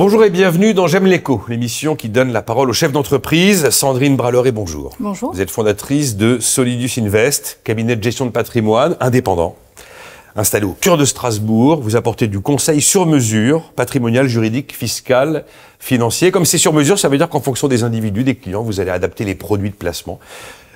Bonjour et bienvenue dans J'aime l'écho, l'émission qui donne la parole aux chefs d'entreprise. Sandrine Braleret, bonjour. Bonjour. Vous êtes fondatrice de Solidus Invest, cabinet de gestion de patrimoine indépendant. Installé au cœur de Strasbourg, vous apportez du conseil sur mesure, patrimonial, juridique, fiscal, financier. Comme c'est sur mesure, ça veut dire qu'en fonction des individus, des clients, vous allez adapter les produits de placement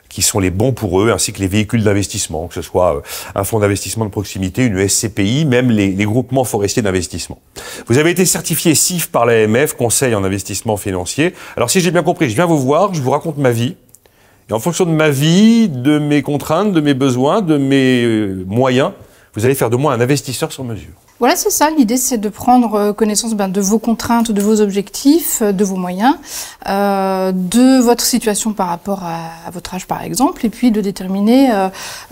qui sont les bons pour eux, ainsi que les véhicules d'investissement, que ce soit un fonds d'investissement de proximité, une SCPI, même les groupements forestiers d'investissement. Vous avez été certifié CIF par l'AMF, Conseil en investissement financier. Alors si j'ai bien compris, je viens vous voir, je vous raconte ma vie, et en fonction de ma vie, de mes contraintes, de mes besoins, de mes moyens, vous allez faire de moi un investisseur sur mesure. Voilà, c'est ça. L'idée, c'est de prendre connaissance de vos contraintes, de vos objectifs, de vos moyens, de votre situation par rapport à votre âge, par exemple, et puis de déterminer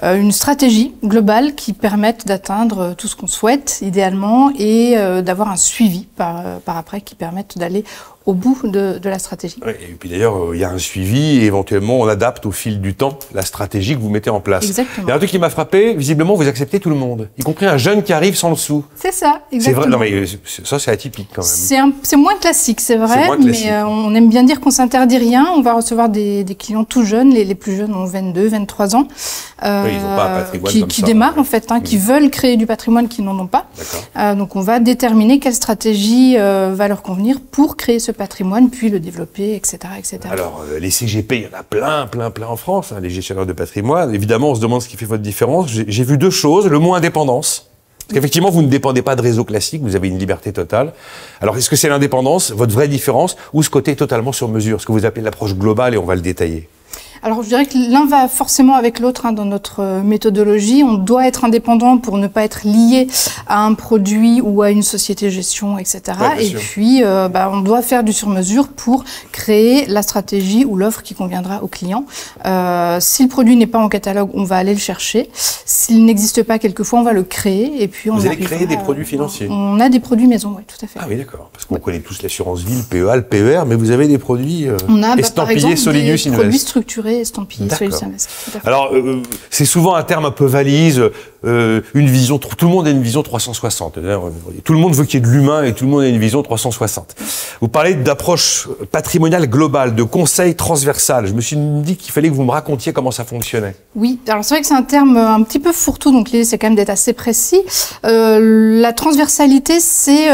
une stratégie globale qui permette d'atteindre tout ce qu'on souhaite, idéalement, et d'avoir un suivi par après qui permette d'aller au bout de la stratégie. Oui, et puis d'ailleurs, il y a un suivi et éventuellement on adapte au fil du temps la stratégie que vous mettez en place. Exactement. Il y a un truc qui m'a frappé, visiblement vous acceptez tout le monde, y compris un jeune qui arrive sans le sou. C'est ça, exactement. C'est vrai, non mais ça c'est atypique quand même. C'est moins classique, c'est vrai, mais on aime bien dire qu'on s'interdit rien. On va recevoir des clients tout jeunes, les plus jeunes ont 22, 23 ans, oui, ils ont pas un patrimoine qui démarrent en fait, qui veulent créer du patrimoine, qui n'en ont pas. Donc on va déterminer quelle stratégie va leur convenir pour créer ce patrimoine, puis le développer, etc. etc. Alors, les CGP, il y en a plein en France, les gestionnaires de patrimoine. Évidemment, on se demande ce qui fait votre différence. J'ai vu deux choses. Le mot indépendance. Parce qu'effectivement, vous ne dépendez pas de réseau classique, vous avez une liberté totale. Alors, est-ce que c'est l'indépendance, votre vraie différence, ou ce côté totalement sur mesure, ce que vous appelez l'approche globale, et on va le détailler? Alors, je dirais que l'un va forcément avec l'autre dans notre méthodologie. On doit être indépendant pour ne pas être lié à un produit ou à une société de gestion, etc. Ouais, et puis, on doit faire du sur-mesure pour créer la stratégie ou l'offre qui conviendra au client. Si le produit n'est pas en catalogue, on va aller le chercher. S'il n'existe pas, quelquefois, on va le créer. Et puis, vous allez créer des produits financiers? On a des produits maison, oui, tout à fait. Ah oui, d'accord. Parce qu'on connaît tous l'assurance vie, le PEA, le PER, mais vous avez des produits estampillés Solidus Invest. Des produits structurés estampillé Solidus Invest. Alors, c'est souvent un terme un peu valise, une vision, tout le monde a une vision 360. Tout le monde veut qu'il y ait de l'humain et tout le monde a une vision 360. Vous parlez d'approche patrimoniale globale, de conseil transversal. Je me suis dit qu'il fallait que vous me racontiez comment ça fonctionnait. Oui, alors c'est vrai que c'est un terme un petit peu fourre-tout, donc l'idée c'est quand même d'être assez précis. La transversalité, c'est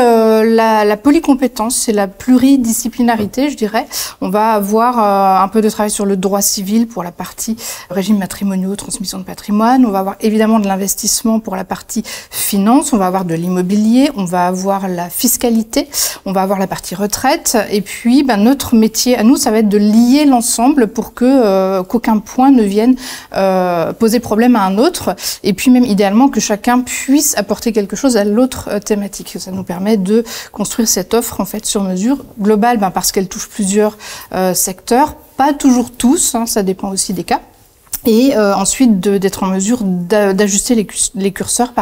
la polycompétence, c'est la pluridisciplinarité, je dirais. On va avoir un peu de travail sur le droit civil pour la partie régime matrimoniaux, transmission de patrimoine. On va avoir évidemment de l'investissement pour la partie finance. On va avoir de l'immobilier. On va avoir la fiscalité. On va avoir la partie retraite. Et puis, notre métier à nous, ça va être de lier l'ensemble pour que qu'aucun point ne vienne poser problème à un autre. Et puis même idéalement que chacun puisse apporter quelque chose à l'autre thématique. Ça nous permet de construire cette offre en fait sur mesure globale, parce qu'elle touche plusieurs secteurs. Pas toujours tous, ça dépend aussi des cas. Et ensuite d'être en mesure d'ajuster les curseurs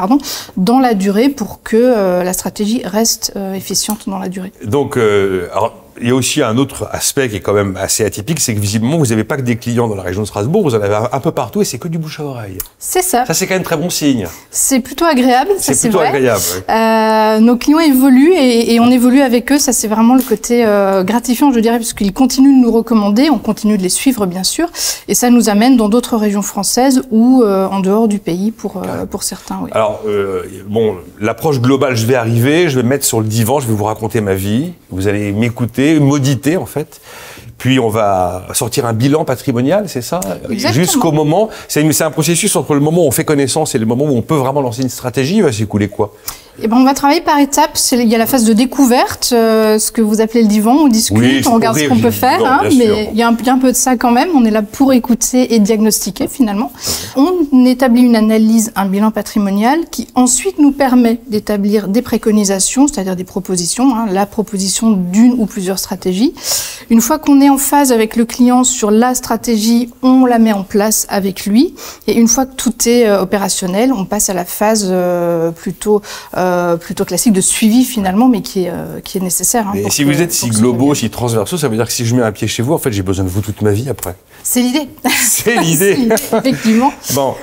dans la durée pour que la stratégie reste efficiente dans la durée. Donc, alors, il y a aussi un autre aspect qui est quand même assez atypique, c'est que visiblement, vous n'avez pas que des clients dans la région de Strasbourg, vous en avez un peu partout et c'est que du bouche à oreille. C'est ça. Ça, c'est quand même très bon signe. C'est plutôt agréable, ça c'est vrai. Agréable, oui. Nos clients évoluent et on évolue avec eux, ça c'est vraiment le côté gratifiant, je dirais, puisqu'ils continuent de nous recommander, on continue de les suivre, bien sûr, et ça nous amène dans d'autres régions françaises ou en dehors du pays pour certains, oui. Alors, bon, l'approche globale, je vais arriver, je vais me mettre sur le divan, je vais vous raconter ma vie, vous allez m'écouter, m'auditer en fait, puis on va sortir un bilan patrimonial, c'est ça? Jusqu'au moment, c'est un processus entre le moment où on fait connaissance et le moment où on peut vraiment lancer une stratégie, il va s'écouler quoi? On va travailler par étapes. Il y a la phase de découverte, ce que vous appelez le divan, on discute, oui, on regarde ce qu'on peut faire, mais il y a un peu de ça quand même. On est là pour écouter et diagnostiquer finalement. On établit une analyse, un bilan patrimonial qui ensuite nous permet d'établir des préconisations, c'est-à-dire des propositions, la proposition d'une ou plusieurs stratégies. Une fois qu'on est en phase avec le client sur la stratégie, on la met en place avec lui. Et une fois que tout est opérationnel, on passe à la phase plutôt classique de suivi finalement, mais qui est nécessaire. Mais si vous êtes si globaux, si transversaux, ça veut dire que si je mets un pied chez vous, en fait, j'ai besoin de vous toute ma vie après. C'est l'idée. C'est l'idée. Effectivement. Bon,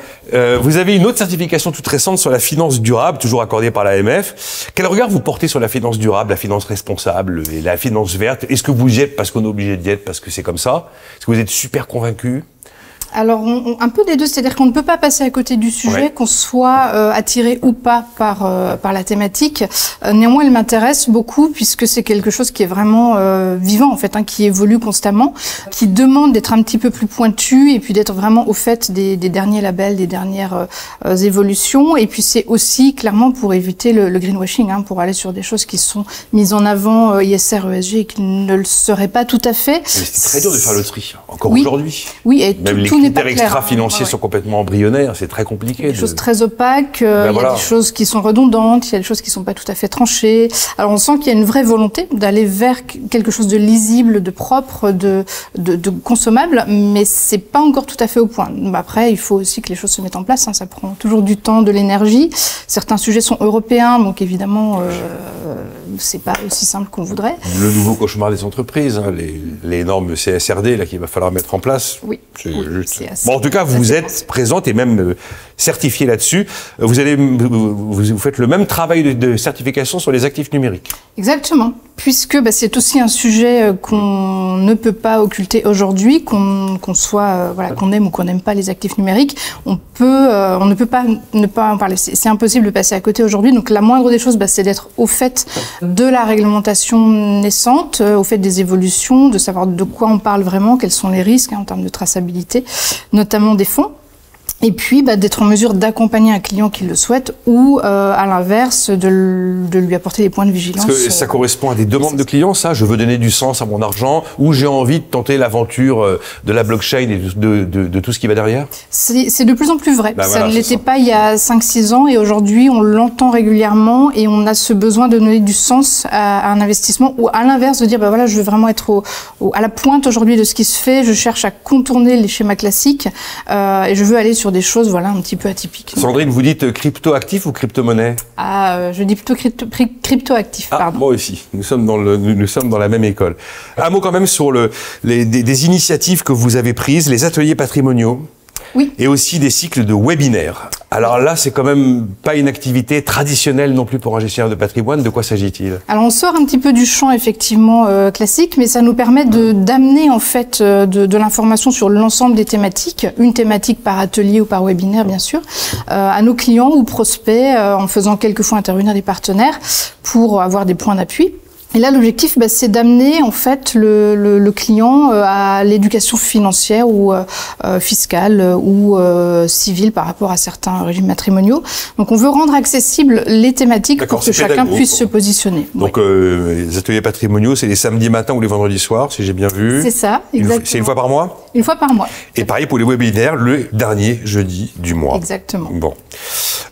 Vous avez une autre certification toute récente sur la finance durable, toujours accordée par l'AMF. Quel regard vous portez sur la finance durable, la finance responsable et la finance verte? Est-ce que vous y êtes parce qu'on est obligé d'y être, parce que c'est comme ça? Est-ce que vous êtes super convaincu? Alors, un peu des deux, c'est-à-dire qu'on ne peut pas passer à côté du sujet, qu'on soit attiré ou pas par la thématique. Néanmoins, elle m'intéresse beaucoup puisque c'est quelque chose qui est vraiment vivant, en fait, qui évolue constamment, qui demande d'être un petit peu plus pointu et puis d'être vraiment au fait des derniers labels, des dernières évolutions. Et puis, c'est aussi clairement pour éviter le greenwashing, pour aller sur des choses qui sont mises en avant, ISR, ESG, et qui ne le seraient pas tout à fait. Mais c'est très dur de faire le tri, encore aujourd'hui. Oui, et même tout les critères extra-financiers sont complètement embryonnaires, c'est très compliqué. Il y a des choses très opaques, il y a des choses qui sont redondantes, il y a des choses qui ne sont pas tout à fait tranchées. Alors on sent qu'il y a une vraie volonté d'aller vers quelque chose de lisible, de propre, de consommable, mais c'est pas encore tout à fait au point. Après, il faut aussi que les choses se mettent en place, ça prend toujours du temps, de l'énergie. Certains sujets sont européens, donc évidemment, c'est pas aussi simple qu'on voudrait. Le nouveau cauchemar des entreprises, les normes CSRD là qu'il va falloir mettre en place. Oui. Bon, en tout cas, vous êtes présente et même certifiée là-dessus. Vous faites le même travail de certification sur les actifs numériques. Exactement, puisque c'est aussi un sujet qu'on ne peut pas occulter aujourd'hui, qu'on aime ou qu'on n'aime pas les actifs numériques. On ne peut pas ne pas en parler. C'est impossible de passer à côté aujourd'hui. Donc la moindre des choses, c'est d'être au fait de la réglementation naissante, au fait des évolutions, de savoir de quoi on parle vraiment, quels sont les risques en termes de traçabilité, notamment des fonds. Et puis, d'être en mesure d'accompagner un client qui le souhaite ou, à l'inverse, de lui apporter des points de vigilance. Est-ce que ça correspond à des demandes de clients, ça? Je veux donner du sens à mon argent ou j'ai envie de tenter l'aventure de la blockchain et de tout ce qui va derrière? C'est de plus en plus vrai. Voilà, ça ne l'était pas il y a 5-6 ans et aujourd'hui, on l'entend régulièrement et on a ce besoin de donner du sens à un investissement ou à l'inverse, de dire, voilà, je veux vraiment être à la pointe aujourd'hui de ce qui se fait. Je cherche à contourner les schémas classiques et je veux aller sur des choses un petit peu atypiques. Sandrine, vous dites crypto-actif ou crypto-monnaie? Je dis plutôt crypto-actif, pardon. Moi aussi, nous sommes dans la même école. Un mot quand même sur des initiatives que vous avez prises, les ateliers patrimoniaux. Oui. Et aussi des cycles de webinaires. Alors là, c'est quand même pas une activité traditionnelle non plus pour un gestionnaire de patrimoine. De quoi s'agit-il? Alors on sort un petit peu du champ effectivement classique, mais ça nous permet d'amener en fait de l'information sur l'ensemble des thématiques, une thématique par atelier ou par webinaire bien sûr, à nos clients ou prospects en faisant quelquefois intervenir des partenaires pour avoir des points d'appui. Et là, l'objectif, c'est d'amener en fait le client à l'éducation financière ou fiscale ou civile par rapport à certains régimes matrimoniaux. Donc, on veut rendre accessibles les thématiques pour que chacun puisse se positionner. Donc, les ateliers patrimoniaux, c'est les samedis matins ou les vendredis soirs, si j'ai bien vu. C'est ça, exactement. C'est une fois par mois? Une fois par mois. Et pareil pour les webinaires, le dernier jeudi du mois. Exactement. Bon.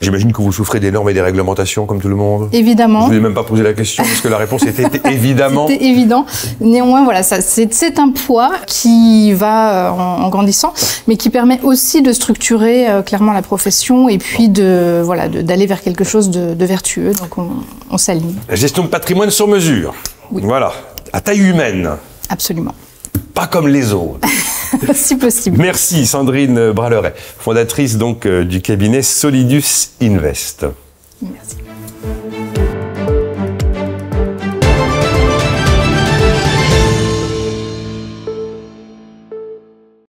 J'imagine que vous souffrez des normes et des réglementations, comme tout le monde. Évidemment. Je ne vous ai même pas posé la question, parce que la réponse était évidemment. C'était évident. Néanmoins, voilà, c'est un poids qui va en grandissant, mais qui permet aussi de structurer clairement la profession et puis d'aller vers quelque chose de vertueux. Donc, on s'aligne. La gestion de patrimoine sur mesure. Oui. Voilà. À taille humaine. Absolument. Pas comme les autres. Si possible. Merci Sandrine Braleret, fondatrice donc du cabinet Solidus Invest. Merci.